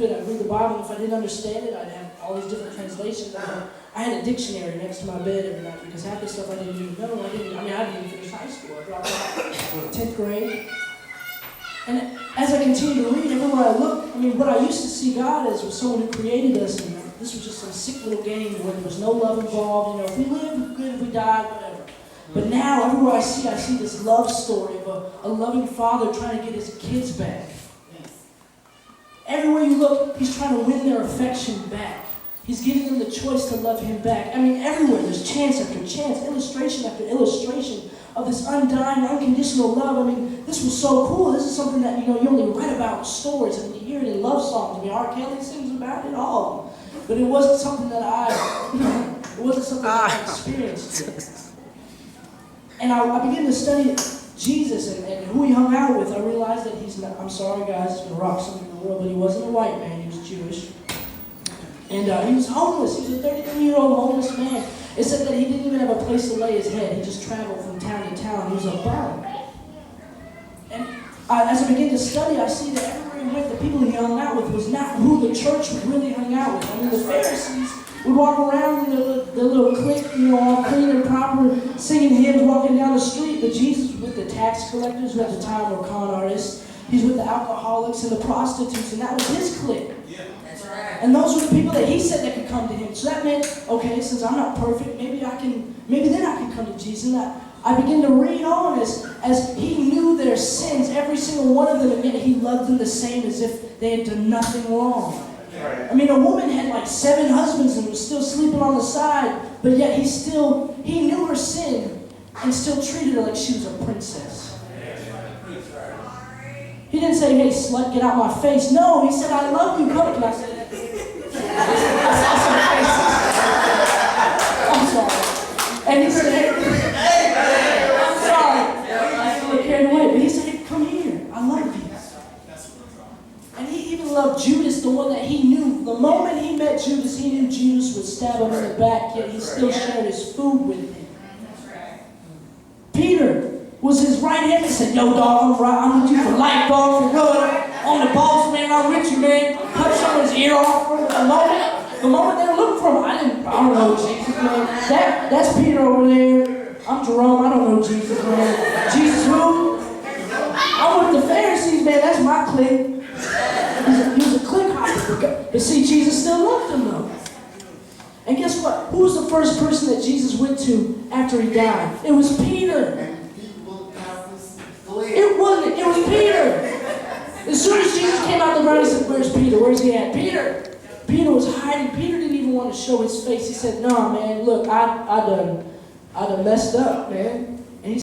I'd read the Bible. If I didn't understand it, I'd have all these different translations. I had a dictionary next to my bed every night because half the stuff I didn't even know. I didn't even finish high school. I dropped out 10th grade. And as I continued to read, everywhere I looked, what I used to see God as was someone who created us, and this was just some sick little game where there was no love involved. If we lived, good. If we died, whatever. But now, everywhere I see this love story of a loving father trying to get his kids back. Everywhere you look, he's trying to win their affection back. He's giving them the choice to love him back. Everywhere, there's chance after chance, illustration after illustration of this undying, unconditional love. This was so cool. This is something that, you only read about in stories. You hear it in love songs. R. Kelly sings about it all. But it wasn't something that I experienced. And I began to study Jesus and who he hung out with. I realized that he's not, I'm sorry guys, it's going to rock some of the world, but he wasn't a white man, he was Jewish. And he was homeless. He was a 33-year-old homeless man. It said that he didn't even have a place to lay his head. He just traveled from town to town. He was a bum. And as I began to study, I see that everywhere he went, the people he hung out with was not who the church really hung out with. The Pharisees would walk around in their little clique, all clean and proper, singing hymns, walking down the street. But Jesus was with the tax collectors, who at the time were con artists. He's with the alcoholics and the prostitutes, and that was his clique. Yeah, that's right. And those were the people that he said that could come to him. So that meant, okay, since I'm not perfect, maybe then I can come to Jesus. And I began to read on as he knew their sins, every single one of them, and yet he loved them the same as if they had done nothing wrong. A woman had 7 husbands and was still sleeping on the side, but yet he knew her sin and still treated her like she was a princess. He didn't say, hey, slut, get out my face. No, he said, I love you. Come. Can I say that? I'm sorry. And he said, hey, I'm sorry. I feel carried away. But he said, hey, come here. I love you. And he even loved Judas, the one that he knew. The moment he met Judas, he knew Judas would stab him in the back, yet he still shared his food with him. Peter was his right hand. He said, yo, dog, I'm with you for life, dog, for good. I'm the boss, man. I'm with you, man. Cut someone's ear off. The moment they looked for him, I don't know Jesus, man. That's Peter over there. I'm Jerome. I don't know Jesus, man. Jesus who? I'm with the Pharisees, man. That's my clique. He was a clique hopper. But see, Jesus still loved him, though. And guess what? Who was the first person that Jesus went to after he died? It was Peter. It wasn't. It was Peter. As soon as Jesus came out the ground, he said, where's Peter? Where's he at? Peter. Peter was hiding. Peter didn't even want to show his face. He said, no, man, look, I done messed up, man.